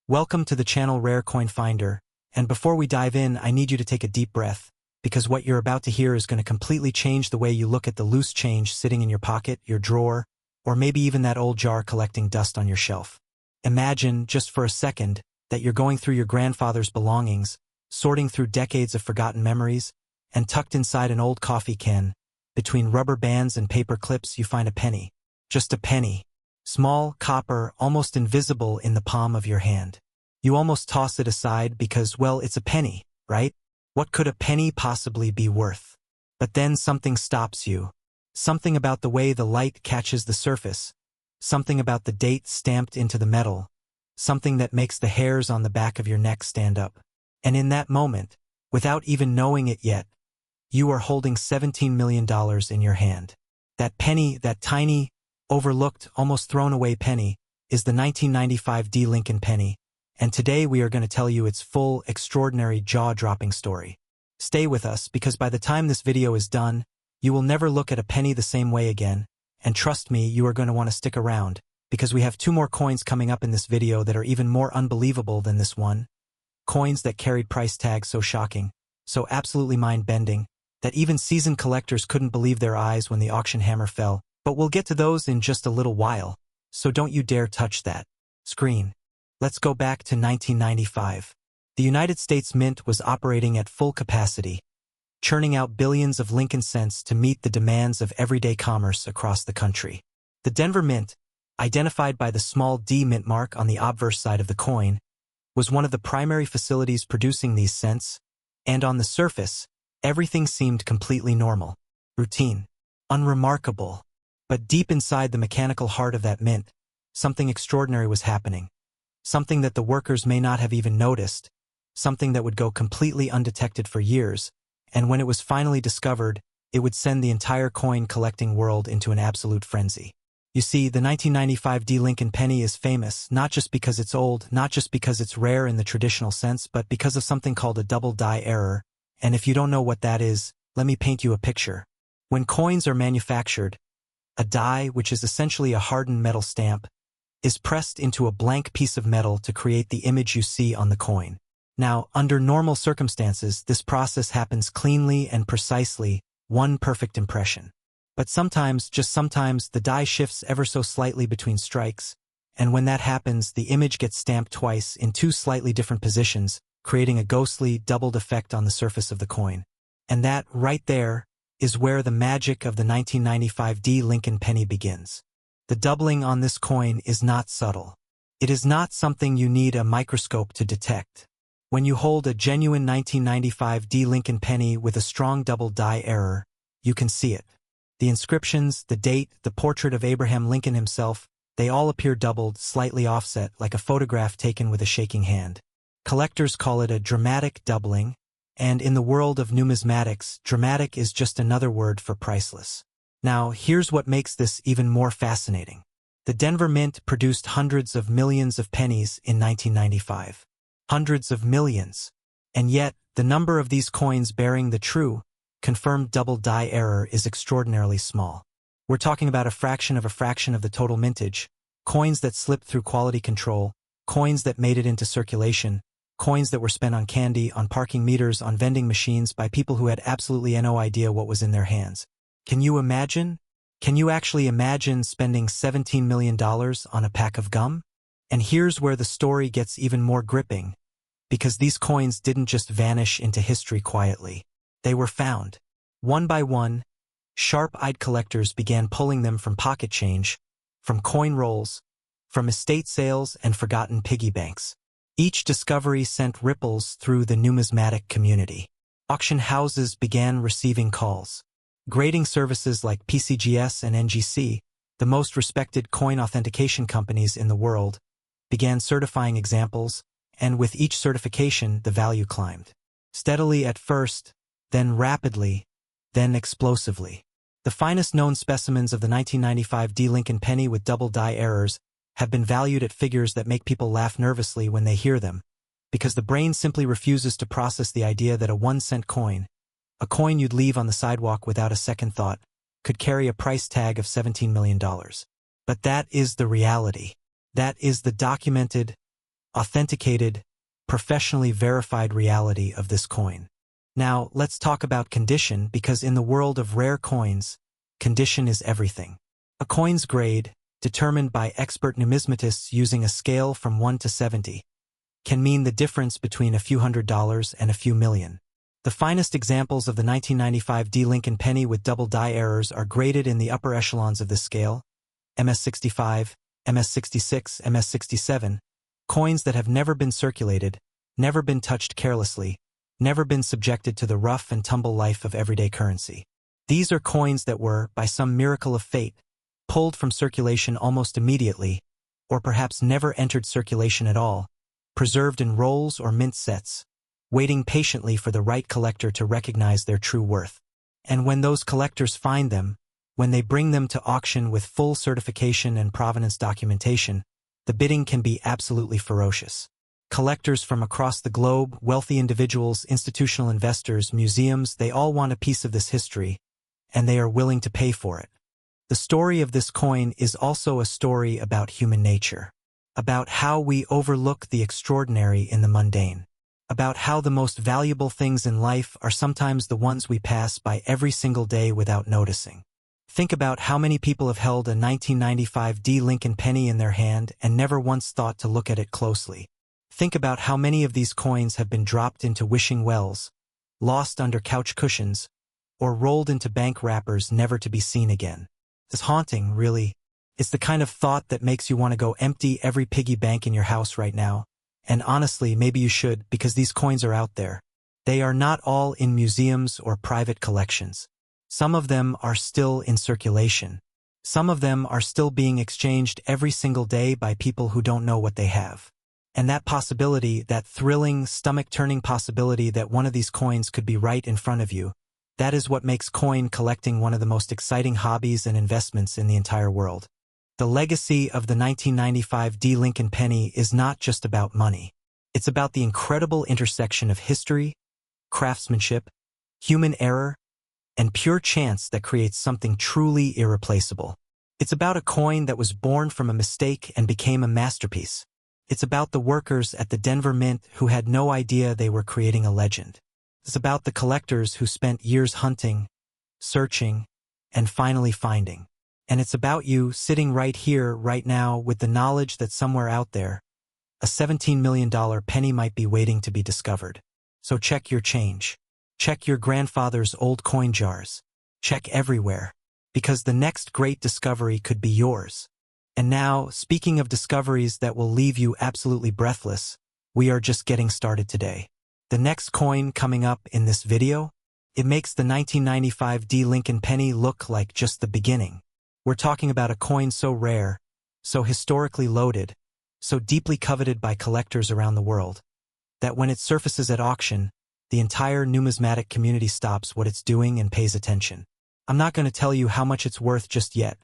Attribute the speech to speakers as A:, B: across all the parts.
A: Welcome to the channel Rare Coin Finder, and before we dive in, I need you to take a deep breath, because what you're about to hear is going to completely change the way you look at the loose change sitting in your pocket, your drawer, or maybe even that old jar collecting dust on your shelf. Imagine, just for a second, that you're going through your grandfather's belongings, sorting through decades of forgotten memories, and tucked inside an old coffee can, between rubber bands and paper clips, you find a penny. Just a penny. Small, copper, almost invisible in the palm of your hand. You almost toss it aside because, well, it's a penny, right? What could a penny possibly be worth? But then something stops you. Something about the way the light catches the surface. Something about the date stamped into the metal. Something that makes the hairs on the back of your neck stand up. And in that moment, without even knowing it yet, you are holding $17 million in your hand. That penny, that tiny, overlooked, almost thrown away penny, is the 1995 D Lincoln penny, and today we are going to tell you its full, extraordinary, jaw-dropping story. Stay with us, because by the time this video is done, you will never look at a penny the same way again, and trust me, you are going to want to stick around, because we have two more coins coming up in this video that are even more unbelievable than this one. Coins that carried price tags so shocking, so absolutely mind-bending, that even seasoned collectors couldn't believe their eyes when the auction hammer fell. But we'll get to those in just a little while, so don't you dare touch that screen. Let's go back to 1995. The United States Mint was operating at full capacity, churning out billions of Lincoln cents to meet the demands of everyday commerce across the country. The Denver Mint, identified by the small D mint mark on the obverse side of the coin, was one of the primary facilities producing these cents, and on the surface, everything seemed completely normal, routine, unremarkable. But deep inside the mechanical heart of that mint, something extraordinary was happening. Something that the workers may not have even noticed. Something that would go completely undetected for years, and when it was finally discovered, it would send the entire coin-collecting world into an absolute frenzy. You see, the 1995 D Lincoln penny is famous, not just because it's old, not just because it's rare in the traditional sense, but because of something called a double die error. And if you don't know what that is, let me paint you a picture. When coins are manufactured, a die, which is essentially a hardened metal stamp, is pressed into a blank piece of metal to create the image you see on the coin. Now, under normal circumstances, this process happens cleanly and precisely, one perfect impression. But sometimes, just sometimes, the die shifts ever so slightly between strikes, and when that happens, the image gets stamped twice in two slightly different positions, creating a ghostly, doubled effect on the surface of the coin. And that, right there, is where the magic of the 1995 D Lincoln penny begins. The doubling on this coin is not subtle. It is not something you need a microscope to detect. When you hold a genuine 1995 D Lincoln penny with a strong double die error, you can see it. The inscriptions, the date, the portrait of Abraham Lincoln himself, they all appear doubled, slightly offset, like a photograph taken with a shaking hand. Collectors call it a dramatic doubling, and in the world of numismatics, dramatic is just another word for priceless. Now, here's what makes this even more fascinating. The Denver Mint produced hundreds of millions of pennies in 1995. Hundreds of millions. And yet, the number of these coins bearing the true, confirmed double die error is extraordinarily small. We're talking about a fraction of the total mintage, coins that slipped through quality control, coins that made it into circulation, coins that were spent on candy, on parking meters, on vending machines by people who had absolutely no idea what was in their hands. Can you imagine? Can you actually imagine spending $17 million on a pack of gum? And here's where the story gets even more gripping, because these coins didn't just vanish into history quietly. They were found. One by one, sharp-eyed collectors began pulling them from pocket change, from coin rolls, from estate sales and forgotten piggy banks. Each discovery sent ripples through the numismatic community. Auction houses began receiving calls. Grading services like PCGS and NGC, the most respected coin authentication companies in the world, began certifying examples, and with each certification, the value climbed. Steadily at first, then rapidly, then explosively. The finest known specimens of the 1995 D Lincoln penny with double die errors have been valued at figures that make people laugh nervously when they hear them, because the brain simply refuses to process the idea that a 1-cent coin, a coin you'd leave on the sidewalk without a second thought, could carry a price tag of $17 million. But that is the reality. That is the documented, authenticated, professionally verified reality of this coin. Now, let's talk about condition, because in the world of rare coins, condition is everything. A coin's grade, determined by expert numismatists using a scale from 1 to 70, can mean the difference between a few $100s and a few million. The finest examples of the 1995 D Lincoln penny with double die errors are graded in the upper echelons of this scale, MS65, MS66, MS67, coins that have never been circulated, never been touched carelessly, never been subjected to the rough and tumble life of everyday currency. These are coins that were, by some miracle of fate, pulled from circulation almost immediately, or perhaps never entered circulation at all, preserved in rolls or mint sets, waiting patiently for the right collector to recognize their true worth. And when those collectors find them, when they bring them to auction with full certification and provenance documentation, the bidding can be absolutely ferocious. Collectors from across the globe, wealthy individuals, institutional investors, museums, they all want a piece of this history, and they are willing to pay for it. The story of this coin is also a story about human nature, about how we overlook the extraordinary in the mundane, about how the most valuable things in life are sometimes the ones we pass by every single day without noticing. Think about how many people have held a 1995 D Lincoln penny in their hand and never once thought to look at it closely. Think about how many of these coins have been dropped into wishing wells, lost under couch cushions, or rolled into bank wrappers never to be seen again. It's haunting, really. It's the kind of thought that makes you want to go empty every piggy bank in your house right now. And honestly, maybe you should, because these coins are out there. They are not all in museums or private collections. Some of them are still in circulation. Some of them are still being exchanged every single day by people who don't know what they have. And that possibility, that thrilling, stomach-turning possibility that one of these coins could be right in front of you, that is what makes coin collecting one of the most exciting hobbies and investments in the entire world. The legacy of the 1995 D Lincoln penny is not just about money. It's about the incredible intersection of history, craftsmanship, human error, and pure chance that creates something truly irreplaceable. It's about a coin that was born from a mistake and became a masterpiece. It's about the workers at the Denver Mint who had no idea they were creating a legend. It's about the collectors who spent years hunting, searching, and finally finding. And it's about you sitting right here, right now, with the knowledge that somewhere out there, a $17 million penny might be waiting to be discovered. So check your change. Check your grandfather's old coin jars. Check everywhere, because the next great discovery could be yours. And now, speaking of discoveries that will leave you absolutely breathless, we are just getting started today. The next coin coming up in this video, it makes the 1995 D Lincoln penny look like just the beginning. We're talking about a coin so rare, so historically loaded, so deeply coveted by collectors around the world, that when it surfaces at auction, the entire numismatic community stops what it's doing and pays attention. I'm not going to tell you how much it's worth just yet,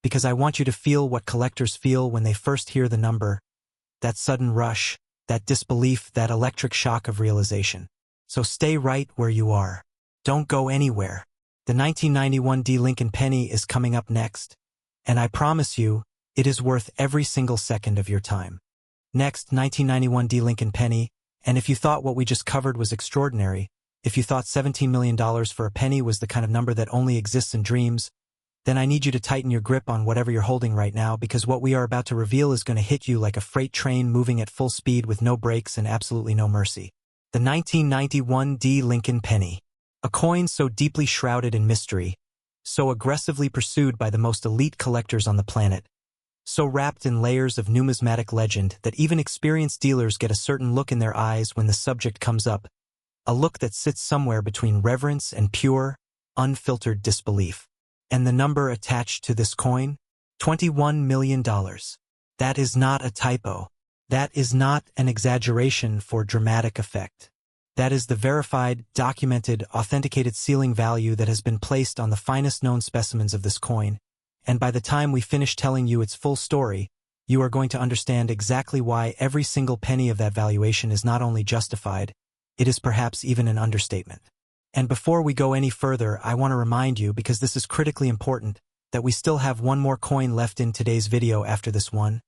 A: because I want you to feel what collectors feel when they first hear the number, that sudden rush, that disbelief, that electric shock of realization. So stay right where you are. Don't go anywhere. The 1991 D Lincoln penny is coming up next, and I promise you, it is worth every single second of your time. Next, 1991 D Lincoln penny, and if you thought what we just covered was extraordinary, if you thought $17 million for a penny was the kind of number that only exists in dreams, then I need you to tighten your grip on whatever you're holding right now, because what we are about to reveal is going to hit you like a freight train moving at full speed with no brakes and absolutely no mercy. The 1991 D Lincoln penny. A coin so deeply shrouded in mystery, so aggressively pursued by the most elite collectors on the planet, so wrapped in layers of numismatic legend that even experienced dealers get a certain look in their eyes when the subject comes up, a look that sits somewhere between reverence and pure, unfiltered disbelief. And the number attached to this coin? $21 million. That is not a typo. That is not an exaggeration for dramatic effect. That is the verified, documented, authenticated sealing value that has been placed on the finest known specimens of this coin, and by the time we finish telling you its full story, you are going to understand exactly why every single penny of that valuation is not only justified, it is perhaps even an understatement. And before we go any further, I want to remind you, because this is critically important, that we still have one more coin left in today's video after this one,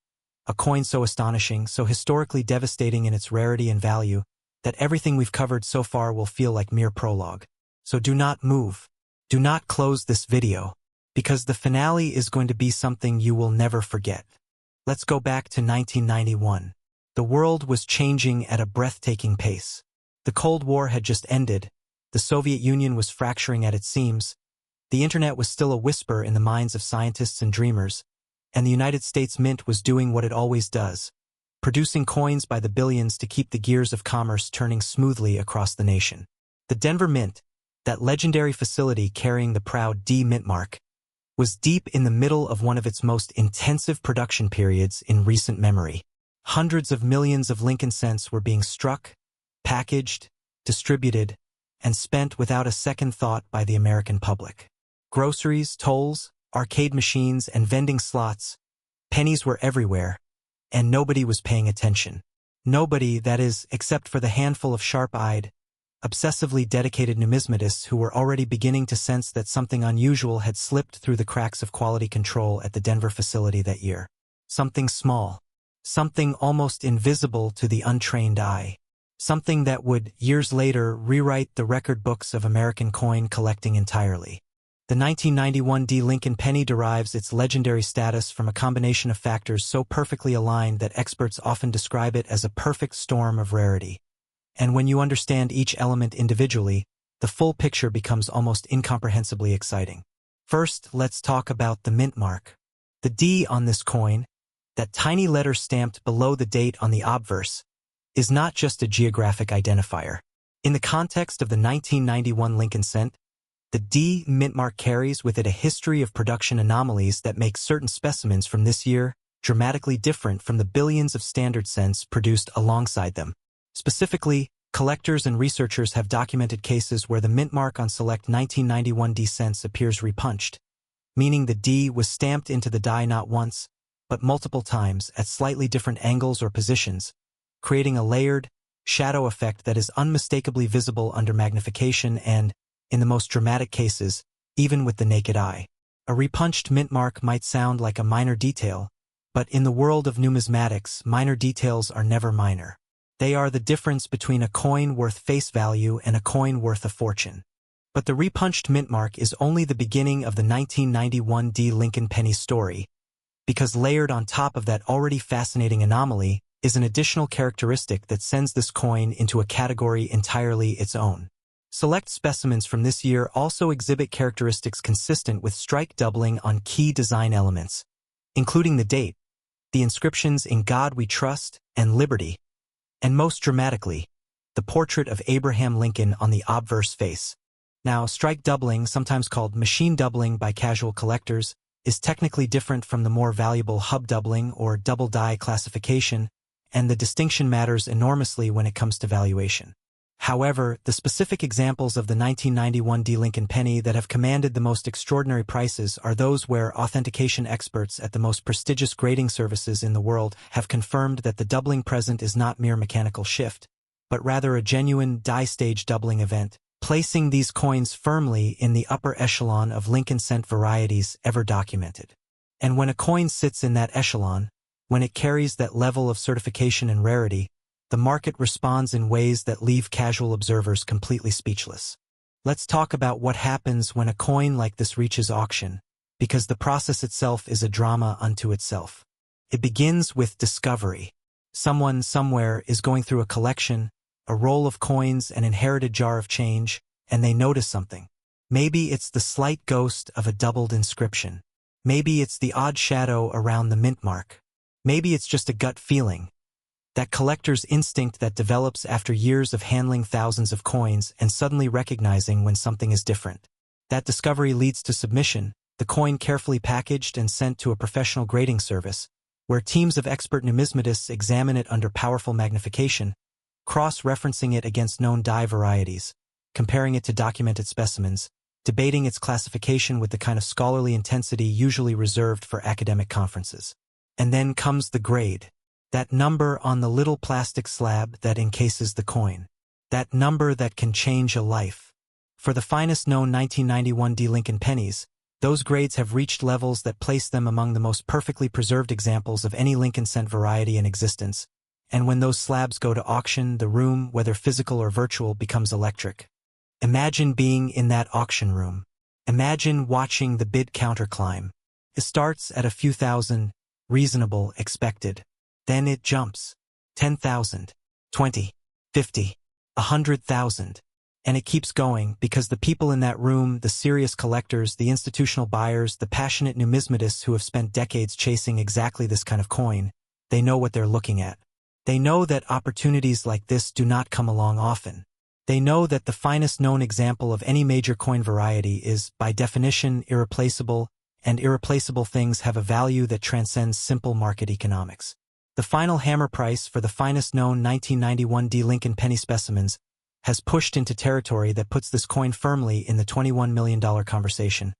A: a coin so astonishing, so historically devastating in its rarity and value, that everything we've covered so far will feel like mere prologue. So do not move. Do not close this video, because the finale is going to be something you will never forget. Let's go back to 1991. The world was changing at a breathtaking pace. The Cold War had just ended, the Soviet Union was fracturing at its seams, the internet was still a whisper in the minds of scientists and dreamers, and the United States Mint was doing what it always does, producing coins by the billions to keep the gears of commerce turning smoothly across the nation. The Denver Mint, that legendary facility carrying the proud D mint mark, was deep in the middle of one of its most intensive production periods in recent memory. Hundreds of millions of Lincoln cents were being struck, packaged, distributed, and spent without a second thought by the American public. Groceries, tolls, arcade machines, and vending slots, pennies were everywhere, and nobody was paying attention. Nobody, that is, except for the handful of sharp-eyed, obsessively dedicated numismatists who were already beginning to sense that something unusual had slipped through the cracks of quality control at the Denver facility that year. Something small, something almost invisible to the untrained eye, something that would, years later, rewrite the record books of American coin collecting entirely. The 1991 D Lincoln penny derives its legendary status from a combination of factors so perfectly aligned that experts often describe it as a perfect storm of rarity. And when you understand each element individually, the full picture becomes almost incomprehensibly exciting. First, let's talk about the mint mark. The D on this coin, that tiny letter stamped below the date on the obverse, is not just a geographic identifier. In the context of the 1991 Lincoln cent, the D mint mark carries with it a history of production anomalies that make certain specimens from this year dramatically different from the billions of standard cents produced alongside them. Specifically, collectors and researchers have documented cases where the mint mark on select 1991 D cents appears repunched, meaning the D was stamped into the die not once, but multiple times at slightly different angles or positions, creating a layered, shadow effect that is unmistakably visible under magnification and, in the most dramatic cases, even with the naked eye. A repunched mint mark might sound like a minor detail, but in the world of numismatics, minor details are never minor. They are the difference between a coin worth face value and a coin worth a fortune. But the repunched mint mark is only the beginning of the 1991 D Lincoln penny story, because layered on top of that already fascinating anomaly is an additional characteristic that sends this coin into a category entirely its own. Select specimens from this year also exhibit characteristics consistent with strike doubling on key design elements, including the date, the inscriptions "In God We Trust" and "Liberty," and most dramatically, the portrait of Abraham Lincoln on the obverse face. Now, strike doubling, sometimes called machine doubling by casual collectors, is technically different from the more valuable hub doubling or double die classification, and the distinction matters enormously when it comes to valuation. However, the specific examples of the 1991 D Lincoln penny that have commanded the most extraordinary prices are those where authentication experts at the most prestigious grading services in the world have confirmed that the doubling present is not mere mechanical shift, but rather a genuine die-stage doubling event, placing these coins firmly in the upper echelon of Lincoln cent varieties ever documented. And when a coin sits in that echelon, when it carries that level of certification and rarity, the market responds in ways that leave casual observers completely speechless. Let's talk about what happens when a coin like this reaches auction, because the process itself is a drama unto itself. It begins with discovery. Someone somewhere is going through a collection, a roll of coins, an inherited jar of change, and they notice something. Maybe it's the slight ghost of a doubled inscription. Maybe it's the odd shadow around the mint mark. Maybe it's just a gut feeling, that collector's instinct that develops after years of handling thousands of coins and suddenly recognizing when something is different. That discovery leads to submission, the coin carefully packaged and sent to a professional grading service, where teams of expert numismatists examine it under powerful magnification, cross-referencing it against known die varieties, comparing it to documented specimens, debating its classification with the kind of scholarly intensity usually reserved for academic conferences. And then comes the grade. That number on the little plastic slab that encases the coin. That number that can change a life. For the finest known 1991 D Lincoln pennies, Those grades have reached levels that place them among the most perfectly preserved examples of any Lincoln cent variety in existence, and when those slabs go to auction, the room, whether physical or virtual, becomes electric. Imagine being in that auction room. Imagine watching the bid counter climb. It starts at a few thousand, reasonable, expected. Then it jumps. 10,000, 20, 50, 100,000. And it keeps going because the people in that room, the serious collectors, the institutional buyers, the passionate numismatists who have spent decades chasing exactly this kind of coin, they know what they're looking at. They know that opportunities like this do not come along often. They know that the finest known example of any major coin variety is, by definition, irreplaceable, and irreplaceable things have a value that transcends simple market economics. The final hammer price for the finest known 1991 D Lincoln penny specimens has pushed into territory that puts this coin firmly in the $21 million conversation,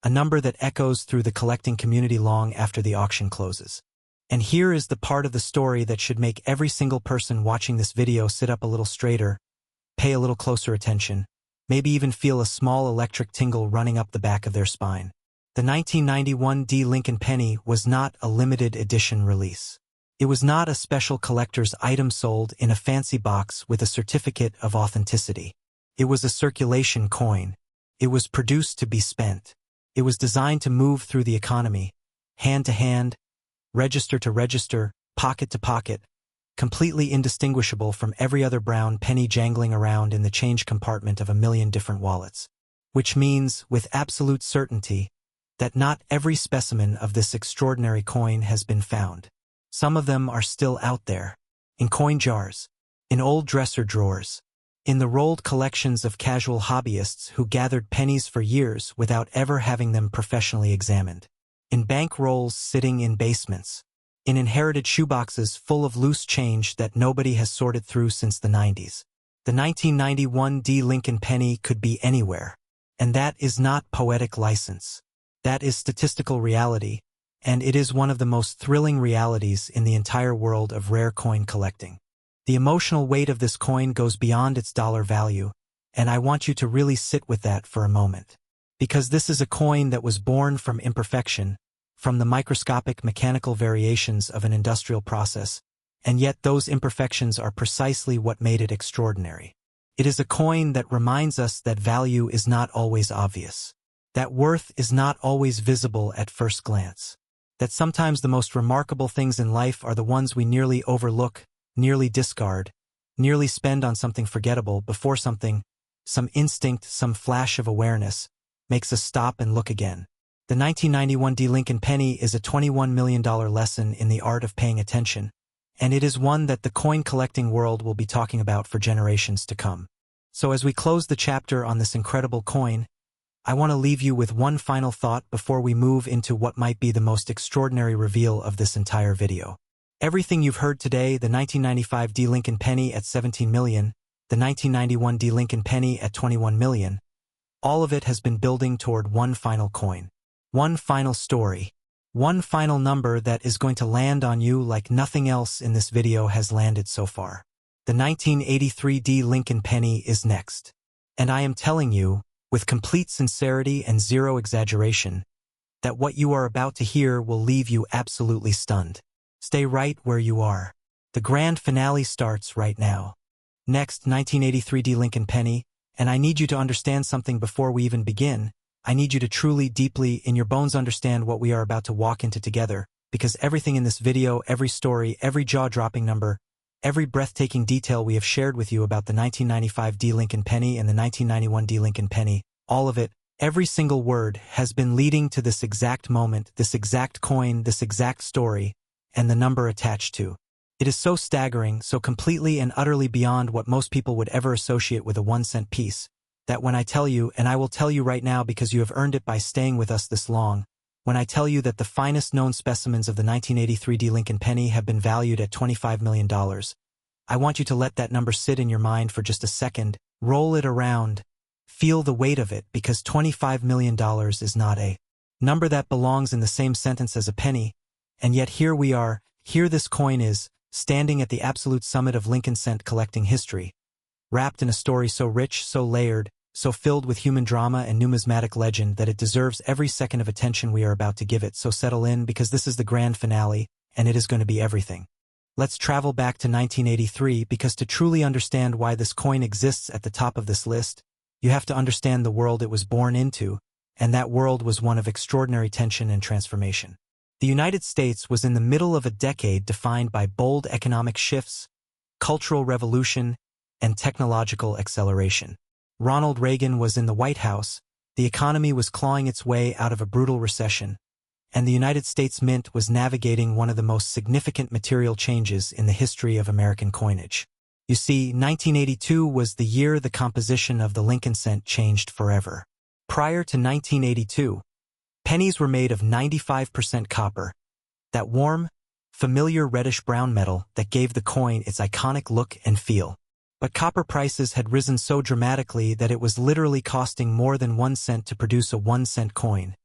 A: a number that echoes through the collecting community long after the auction closes. And here is the part of the story that should make every single person watching this video sit up a little straighter, pay a little closer attention, maybe even feel a small electric tingle running up the back of their spine. The 1991 D Lincoln penny was not a limited edition release. It was not a special collector's item sold in a fancy box with a certificate of authenticity. It was a circulation coin. It was produced to be spent. It was designed to move through the economy, hand to hand, register to register, pocket to pocket, completely indistinguishable from every other brown penny jangling around in the change compartment of a million different wallets. Which means, with absolute certainty, that not every specimen of this extraordinary coin has been found. Some of them are still out there, in coin jars, in old dresser drawers, in the rolled collections of casual hobbyists who gathered pennies for years without ever having them professionally examined, in bank rolls sitting in basements, in inherited shoeboxes full of loose change that nobody has sorted through since the 90s. The 1991 D Lincoln penny could be anywhere, and that is not poetic license. That is statistical reality, and it is one of the most thrilling realities in the entire world of rare coin collecting. The emotional weight of this coin goes beyond its dollar value, and I want you to really sit with that for a moment. Because this is a coin that was born from imperfection, from the microscopic mechanical variations of an industrial process, and yet those imperfections are precisely what made it extraordinary. It is a coin that reminds us that value is not always obvious, that worth is not always visible at first glance, that sometimes the most remarkable things in life are the ones we nearly overlook, nearly discard, nearly spend on something forgettable before something, some instinct, some flash of awareness, makes us stop and look again. The 1991 D Lincoln penny is a $21 million lesson in the art of paying attention, and it is one that the coin collecting world will be talking about for generations to come. So as we close the chapter on this incredible coin, I want to leave you with one final thought before we move into what might be the most extraordinary reveal of this entire video. Everything you've heard today, the 1995 D Lincoln penny at $17 million, the 1991 D Lincoln penny at $21 million, all of it has been building toward one final coin, one final story, one final number that is going to land on you like nothing else in this video has landed so far. The 1983 D Lincoln penny is next. And I am telling you, with complete sincerity and zero exaggeration, that what you are about to hear will leave you absolutely stunned. Stay right where you are. The grand finale starts right now. Next, 1983 D Lincoln penny, and I need you to understand something before we even begin. I need you to truly, deeply, in your bones understand what we are about to walk into together, because everything in this video, every story, every jaw-dropping number, every breathtaking detail we have shared with you about the 1995 D Lincoln penny and the 1991 D Lincoln penny, all of it, every single word, has been leading to this exact moment, this exact coin, this exact story, and the number attached to. It is so staggering, so completely and utterly beyond what most people would ever associate with a 1-cent piece, that when I tell you, and I will tell you right now because you have earned it by staying with us this long, when I tell you that the finest known specimens of the 1983 D Lincoln penny have been valued at $25 million, I want you to let that number sit in your mind for just a second, roll it around, feel the weight of it, because $25 million is not a number that belongs in the same sentence as a penny, and yet here we are, here this coin is, standing at the absolute summit of Lincoln cent collecting history, wrapped in a story so rich, so layered, so filled with human drama and numismatic legend that it deserves every second of attention we are about to give it. So settle in, because this is the grand finale, and it is going to be everything. Let's travel back to 1983, because to truly understand why this coin exists at the top of this list, you have to understand the world it was born into, and that world was one of extraordinary tension and transformation. The United States was in the middle of a decade defined by bold economic shifts, cultural revolution, and technological acceleration. Ronald Reagan was in the White House, the economy was clawing its way out of a brutal recession, and the United States Mint was navigating one of the most significant material changes in the history of American coinage. You see, 1982 was the year the composition of the Lincoln cent changed forever. Prior to 1982, pennies were made of 95% copper, that warm, familiar reddish-brown metal that gave the coin its iconic look and feel. But copper prices had risen so dramatically that it was literally costing more than 1 cent to produce a 1-cent coin,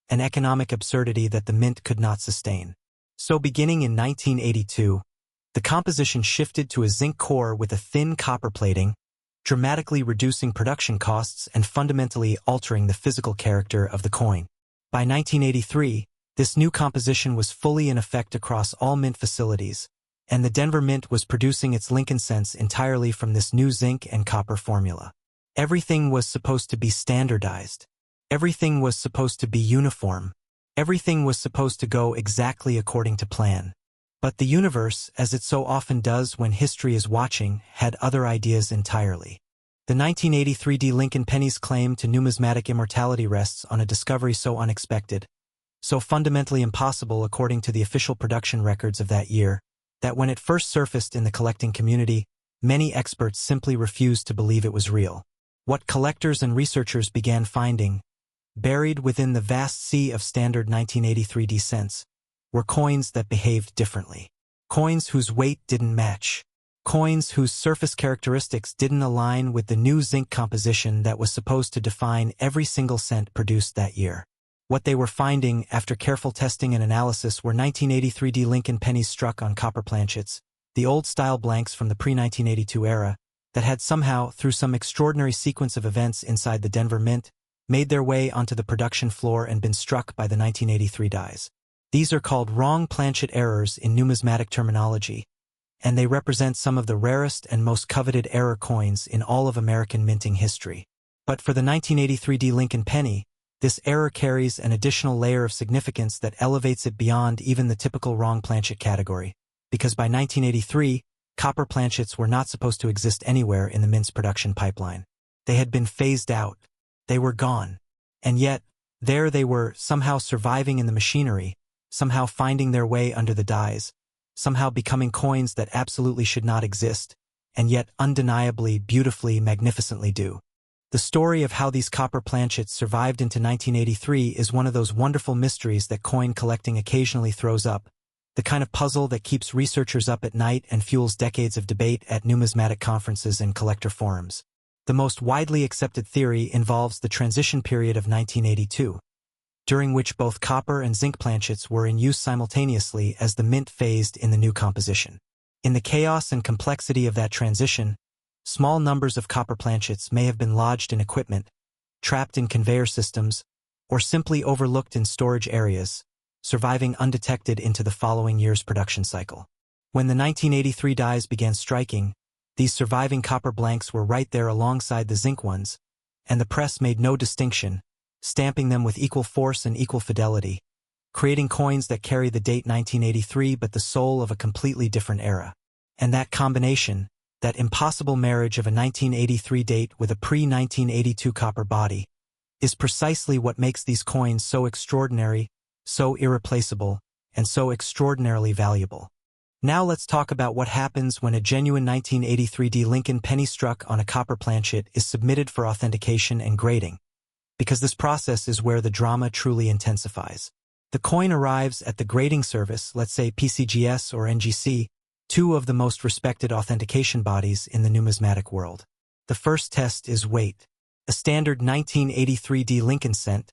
A: an economic absurdity that the mint could not sustain. So beginning in 1982, the composition shifted to a zinc core with a thin copper plating, dramatically reducing production costs and fundamentally altering the physical character of the coin. By 1983, this new composition was fully in effect across all mint facilities, and the Denver Mint was producing its Lincoln cents entirely from this new zinc and copper formula. Everything was supposed to be standardized. Everything was supposed to be uniform. Everything was supposed to go exactly according to plan. But the universe, as it so often does when history is watching, had other ideas entirely. The 1983 Lincoln Penny's claim to numismatic immortality rests on a discovery so unexpected, so fundamentally impossible according to the official production records of that year, that when it first surfaced in the collecting community, many experts simply refused to believe it was real. What collectors and researchers began finding, buried within the vast sea of standard 1983 cents, were coins that behaved differently. Coins whose weight didn't match. Coins whose surface characteristics didn't align with the new zinc composition that was supposed to define every single cent produced that year. What they were finding, after careful testing and analysis, were 1983 Lincoln pennies struck on copper planchets, the old-style blanks from the pre-1982 era, that had somehow, through some extraordinary sequence of events inside the Denver Mint, made their way onto the production floor and been struck by the 1983 dies. These are called wrong planchet errors in numismatic terminology, and they represent some of the rarest and most coveted error coins in all of American minting history. But for the 1983 Lincoln penny, this error carries an additional layer of significance that elevates it beyond even the typical wrong planchet category, because by 1983, copper planchets were not supposed to exist anywhere in the mint's production pipeline. They had been phased out. They were gone. And yet, there they were, somehow surviving in the machinery, somehow finding their way under the dies, somehow becoming coins that absolutely should not exist, and yet undeniably, beautifully, magnificently do. The story of how these copper planchets survived into 1983 is one of those wonderful mysteries that coin collecting occasionally throws up, the kind of puzzle that keeps researchers up at night and fuels decades of debate at numismatic conferences and collector forums. The most widely accepted theory involves the transition period of 1982, during which both copper and zinc planchets were in use simultaneously as the mint phased in the new composition. In the chaos and complexity of that transition, small numbers of copper planchets may have been lodged in equipment, trapped in conveyor systems, or simply overlooked in storage areas, surviving undetected into the following year's production cycle. When the 1983 dies began striking, these surviving copper blanks were right there alongside the zinc ones, and the press made no distinction, stamping them with equal force and equal fidelity, creating coins that carry the date 1983 but the soul of a completely different era. And that combination, that impossible marriage of a 1983 date with a pre-1982 copper body, is precisely what makes these coins so extraordinary, so irreplaceable, and so extraordinarily valuable. Now let's talk about what happens when a genuine 1983 Lincoln penny struck on a copper planchet is submitted for authentication and grading, because this process is where the drama truly intensifies. The coin arrives at the grading service, let's say PCGS or NGC, two of the most respected authentication bodies in the numismatic world. The first test is weight. A standard 1983 Lincoln cent,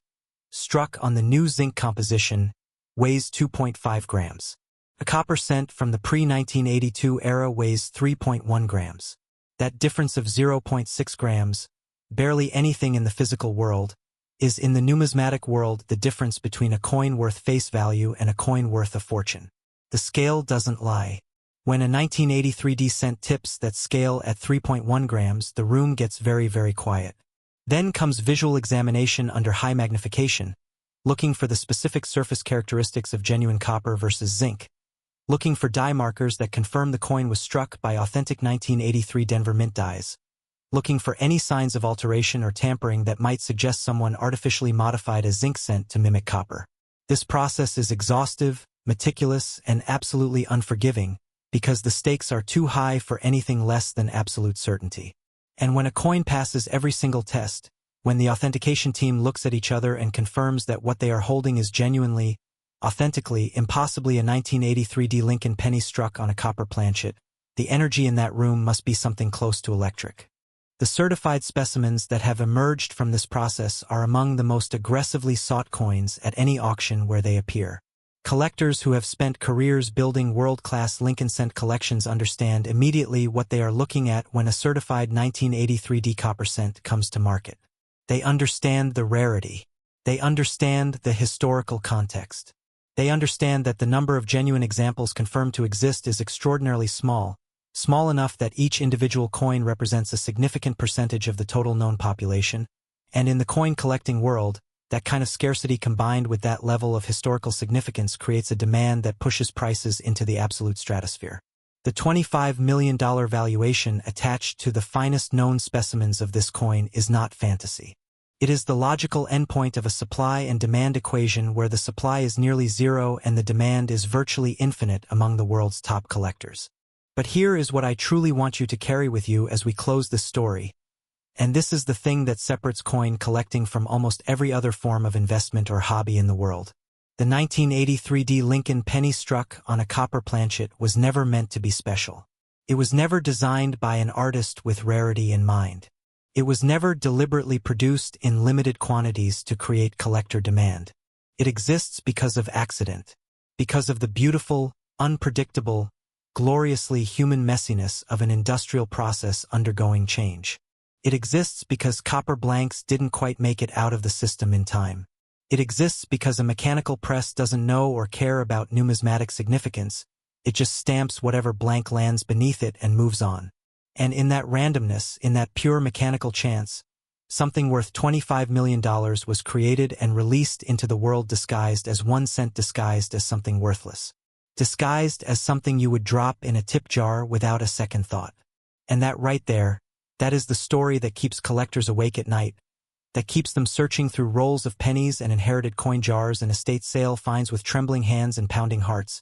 A: struck on the new zinc composition, weighs 2.5 grams. A copper cent from the pre-1982 era weighs 3.1 grams. That difference of 0.6 grams, barely anything in the physical world, is in the numismatic world the difference between a coin worth face value and a coin worth a fortune. The scale doesn't lie. When a 1983 cent tips that scale at 3.1 grams, the room gets very, very quiet. Then comes visual examination under high magnification, looking for the specific surface characteristics of genuine copper versus zinc, looking for die markers that confirm the coin was struck by authentic 1983 Denver Mint dies, looking for any signs of alteration or tampering that might suggest someone artificially modified a zinc cent to mimic copper. This process is exhaustive, meticulous, and absolutely unforgiving, because the stakes are too high for anything less than absolute certainty. And when a coin passes every single test, when the authentication team looks at each other and confirms that what they are holding is genuinely, authentically, impossibly a 1983 Lincoln penny struck on a copper planchet, the energy in that room must be something close to electric. The certified specimens that have emerged from this process are among the most aggressively sought coins at any auction where they appear. Collectors who have spent careers building world-class Lincoln cent collections understand immediately what they are looking at when a certified 1983 copper cent comes to market. They understand the rarity. They understand the historical context. They understand that the number of genuine examples confirmed to exist is extraordinarily small, small enough that each individual coin represents a significant percentage of the total known population, and in the coin collecting world, that kind of scarcity combined with that level of historical significance creates a demand that pushes prices into the absolute stratosphere. The $25 million valuation attached to the finest known specimens of this coin is not fantasy. It is the logical endpoint of a supply and demand equation where the supply is nearly zero and the demand is virtually infinite among the world's top collectors. But here is what I truly want you to carry with you as we close this story. And this is the thing that separates coin collecting from almost every other form of investment or hobby in the world. The 1983 Lincoln penny struck on a copper planchet was never meant to be special. It was never designed by an artist with rarity in mind. It was never deliberately produced in limited quantities to create collector demand. It exists because of accident, because of the beautiful, unpredictable, gloriously human messiness of an industrial process undergoing change. It exists because copper blanks didn't quite make it out of the system in time. It exists because a mechanical press doesn't know or care about numismatic significance. It just stamps whatever blank lands beneath it and moves on. And in that randomness, in that pure mechanical chance, something worth $25 million was created and released into the world disguised as 1 cent, disguised as something worthless. Disguised as something you would drop in a tip jar without a second thought. And that right there, that is the story that keeps collectors awake at night, that keeps them searching through rolls of pennies and inherited coin jars and estate sale finds with trembling hands and pounding hearts,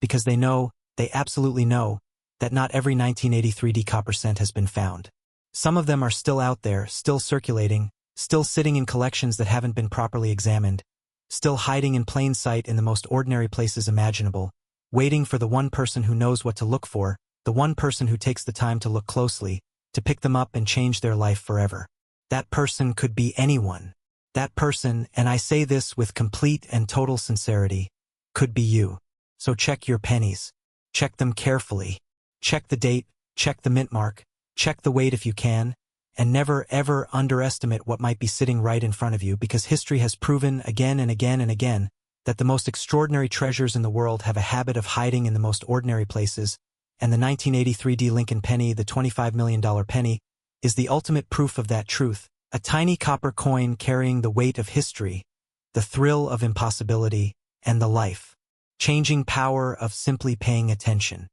A: because they know, they absolutely know, that not every 1983 copper cent has been found. Some of them are still out there, still circulating, still sitting in collections that haven't been properly examined, still hiding in plain sight in the most ordinary places imaginable, waiting for the one person who knows what to look for, the one person who takes the time to look closely, to pick them up and change their life forever. That person could be anyone. That person, and I say this with complete and total sincerity, could be you. So check your pennies. Check them carefully. Check the date, check the mint mark, check the weight if you can, and never ever underestimate what might be sitting right in front of you, because history has proven again and again and again that the most extraordinary treasures in the world have a habit of hiding in the most ordinary places, and the 1983 Lincoln penny, the $25 million penny, is the ultimate proof of that truth, a tiny copper coin carrying the weight of history, the thrill of impossibility, and the life-changing power of simply paying attention.